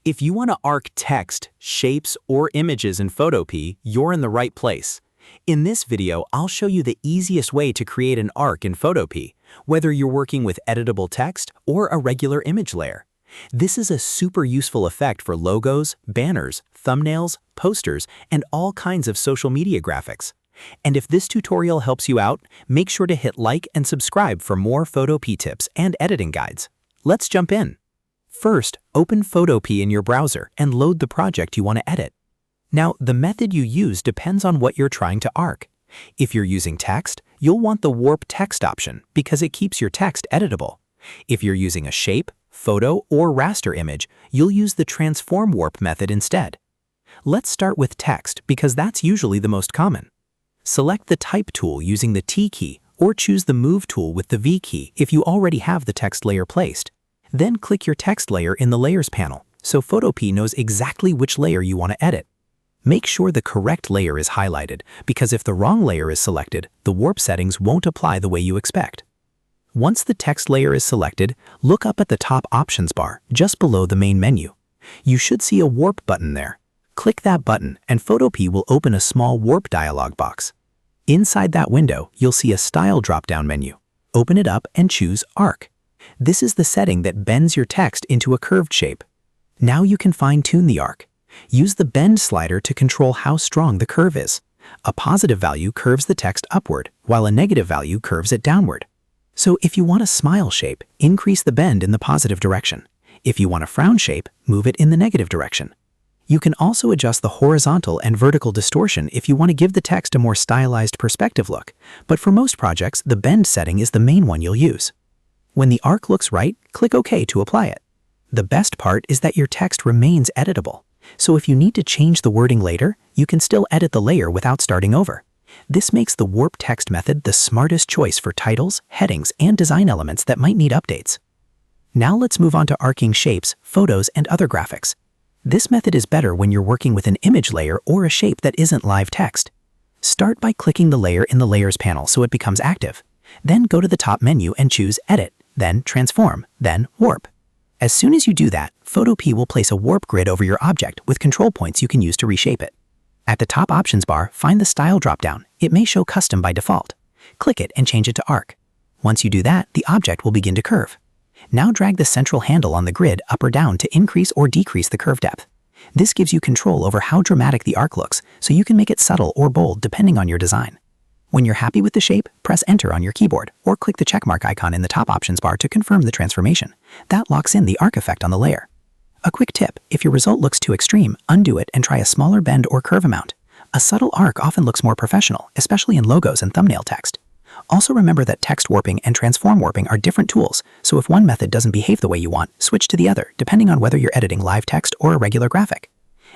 If you want to arc text, shapes, or images in Photopea, you're in the right place. In this video, I'll show you the easiest way to create an arc in Photopea, whether you're working with editable text or a regular image layer. This is a super useful effect for logos, banners, thumbnails, posters, and all kinds of social media graphics. And if this tutorial helps you out, make sure to hit like and subscribe for more Photopea tips and editing guides. Let's jump in. First, open Photopea in your browser and load the project you want to edit. Now, the method you use depends on what you're trying to arc. If you're using text, you'll want the Warp Text option because it keeps your text editable. If you're using a shape, photo, or raster image, you'll use the Transform Warp method instead. Let's start with text because that's usually the most common. Select the Type tool using the T key or choose the Move tool with the V key if you already have the text layer placed. Then click your text layer in the Layers panel so Photopea knows exactly which layer you want to edit. Make sure the correct layer is highlighted because if the wrong layer is selected, the warp settings won't apply the way you expect. Once the text layer is selected, look up at the top options bar just below the main menu. You should see a warp button there. Click that button and Photopea will open a small warp dialog box. Inside that window, you'll see a style drop-down menu. Open it up and choose Arc. This is the setting that bends your text into a curved shape. Now you can fine-tune the arc. Use the Bend slider to control how strong the curve is. A positive value curves the text upward, while a negative value curves it downward. So if you want a smile shape, increase the bend in the positive direction. If you want a frown shape, move it in the negative direction. You can also adjust the horizontal and vertical distortion if you want to give the text a more stylized perspective look, but for most projects, the Bend setting is the main one you'll use. When the arc looks right, click OK to apply it. The best part is that your text remains editable. So if you need to change the wording later, you can still edit the layer without starting over. This makes the Warp Text method the smartest choice for titles, headings, and design elements that might need updates. Now let's move on to arcing shapes, photos, and other graphics. This method is better when you're working with an image layer or a shape that isn't live text. Start by clicking the layer in the Layers panel so it becomes active. Then go to the top menu and choose Edit, then Transform, then Warp. As soon as you do that, Photopea will place a warp grid over your object with control points you can use to reshape it. At the top options bar, find the Style dropdown. It may show Custom by default. Click it and change it to Arc. Once you do that, the object will begin to curve. Now drag the central handle on the grid up or down to increase or decrease the curve depth. This gives you control over how dramatic the arc looks, so you can make it subtle or bold depending on your design. When you're happy with the shape, press Enter on your keyboard or click the checkmark icon in the top options bar to confirm the transformation. That locks in the arc effect on the layer. A quick tip, if your result looks too extreme, undo it and try a smaller bend or curve amount. A subtle arc often looks more professional, especially in logos and thumbnail text. Also remember that text warping and transform warping are different tools, so if one method doesn't behave the way you want, switch to the other, depending on whether you're editing live text or a regular graphic.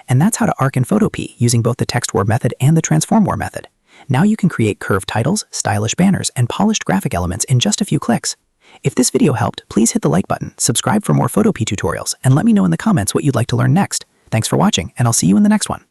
And that's how to arc in Photopea using both the text warp method and the transform warp method. Now you can create curved titles, stylish banners, and polished graphic elements in just a few clicks. If this video helped, please hit the like button, subscribe for more Photopea tutorials, and let me know in the comments what you'd like to learn next. Thanks for watching, and I'll see you in the next one.